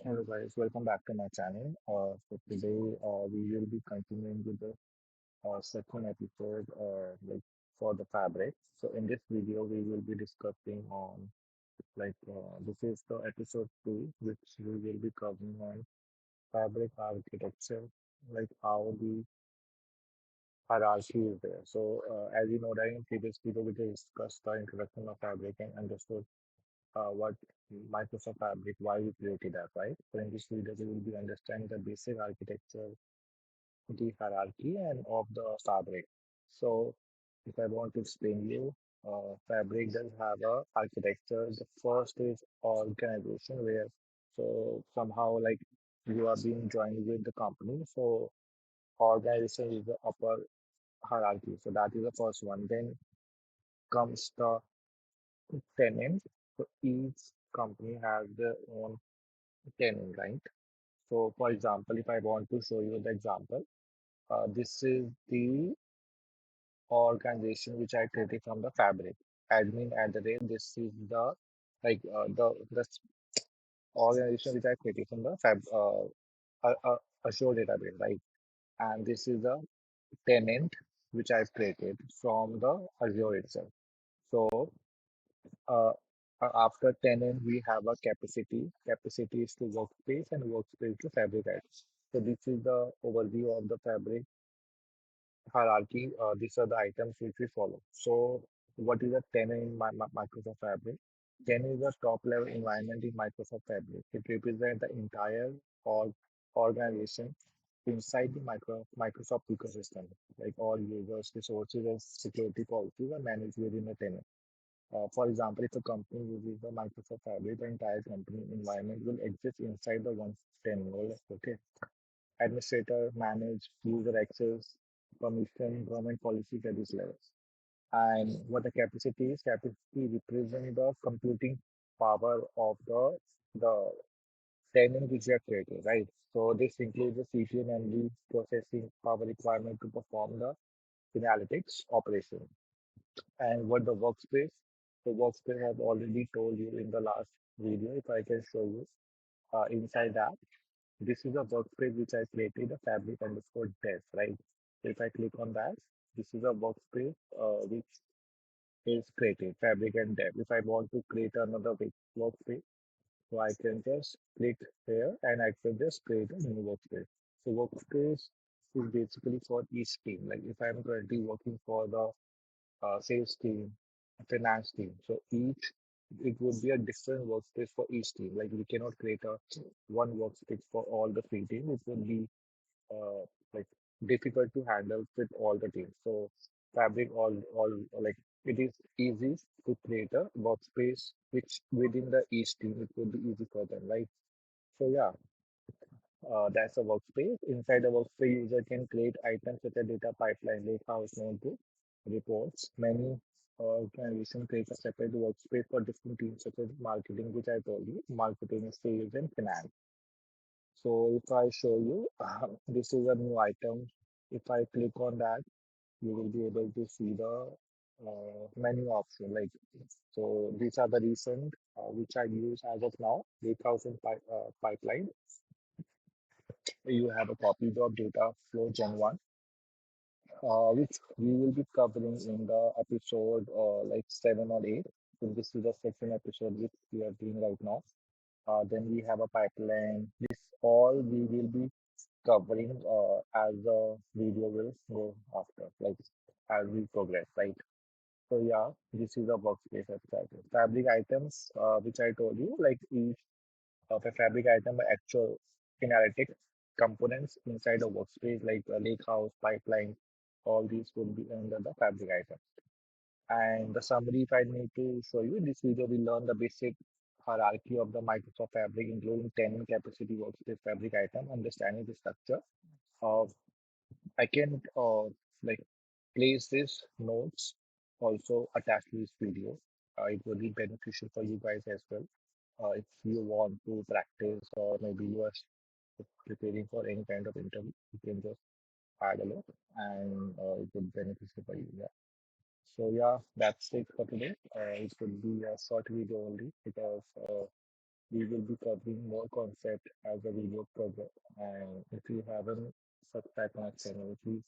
Hello guys, welcome back to my channel. So today we will be continuing with the second episode for the fabric. So in this video we will be discussing on this is the episode 2 which we will be covering on fabric architecture, like how the hierarchy is there. So as you know that in previous video we discussed the introduction of fabric and understood what Microsoft Fabric, why we created that, right? So in this video, we will be understanding the basic architecture, the hierarchy, and of the Fabric. So if I want to explain you, Fabric does have a architecture. The first is organization, where so somehow like you are being joined with the company. So organization is the upper hierarchy. So that is the first one. Then comes the tenant. So each company has their own tenant, right? So, for example, if I want to show you the example, this is the organization which I created from the Fabric. Admin at the rate. This is the organization which I created from the Azure database, right? And this is the tenant which I've created from the Azure itself. So uh, after tenant, we have a capacity. Capacity is to workspace and workspace to fabric items. So this is the overview of the fabric hierarchy. These are the items which we follow. So what is a tenant in Microsoft Fabric? Tenant is a top level environment in Microsoft Fabric. It represents the entire org organization inside the Microsoft ecosystem. Like all users, resources, and security policies are managed within a tenant. For example, if a company uses the Microsoft Fabric, the entire company environment will exist inside the one tenant. Okay. Administrator, manage, user access, permission, government policies at these levels. And what the capacity is, capacity represents the computing power of the tenant which you have created, right? So this includes the CPU and memory processing power requirement to perform the analytics operation. And what the workspace, the workspace I have already told you in the last video. If I can show you inside that, this is a workspace which I created, a fabric underscore dev, right? So if I click on that, this is a workspace which is created, fabric and dev. If I want to create another workspace, so I can just click here and I can just create a new workspace. So workspace is basically for each team. Like if I'm currently working for the sales team, finance team. So each it would be a different workspace for each team. Like we cannot create a one workspace for all the three teams. It would be uh, like difficult to handle with all the teams. So Fabric all like it is easy to create a workspace which within the each team it would be easy for them, right? So yeah, that's a workspace. Inside the workspace, user can create items such as data pipeline, lakehouse, notebook, reports. Many organizations create a separate workspace for different teams such as marketing, which I told you, marketing, sales, and finance. So if I show you, this is a new item. If I click on that, you will be able to see the menu option. Like so, these are the recent which I use as of now. 8,000 pipeline. You have a copy of data flow Gen 1, which we will be covering in the episode like 7 or 8. So this is the second episode which we are doing right now. Then we have a pipeline. This all we will be covering as the video will go after, like as we progress, right? So yeah, this is a workspace abstract. Fabric items, which I told you, like each of a fabric item by actual analytic components inside a workspace like a lake house, pipeline, all these will be under the fabric item. And the summary, if I need to show you, in this video we learn the basic hierarchy of the Microsoft Fabric, including tenant capacity workspace fabric item, understanding the structure. Uh, I can like place this notes also attached to this video. It will be beneficial for you guys as well if you want to practice or maybe you are preparing for any kind of interview, you can just add a look and it would be beneficial for you. Yeah. So yeah, that's it for today. It could be a short video only because we will be covering more concept as a video project. And if you haven't subscribed my channel, please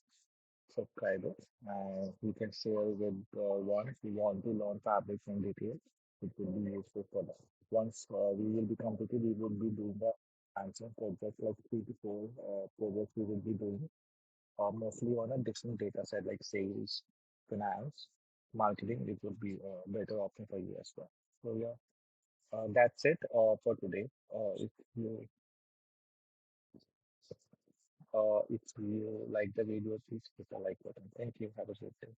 subscribe it. And you can share with one if you want to learn fabrics in detail. It will be useful for them. Once we will be completed, we will be doing the hands-on project like 3 to 4 projects we will be doing, mostly on a different data set like sales, finance, marketing. It will be a better option for you as well. So yeah, that's it for today. If you like the video, please hit the like button. Thank you. Have a great day.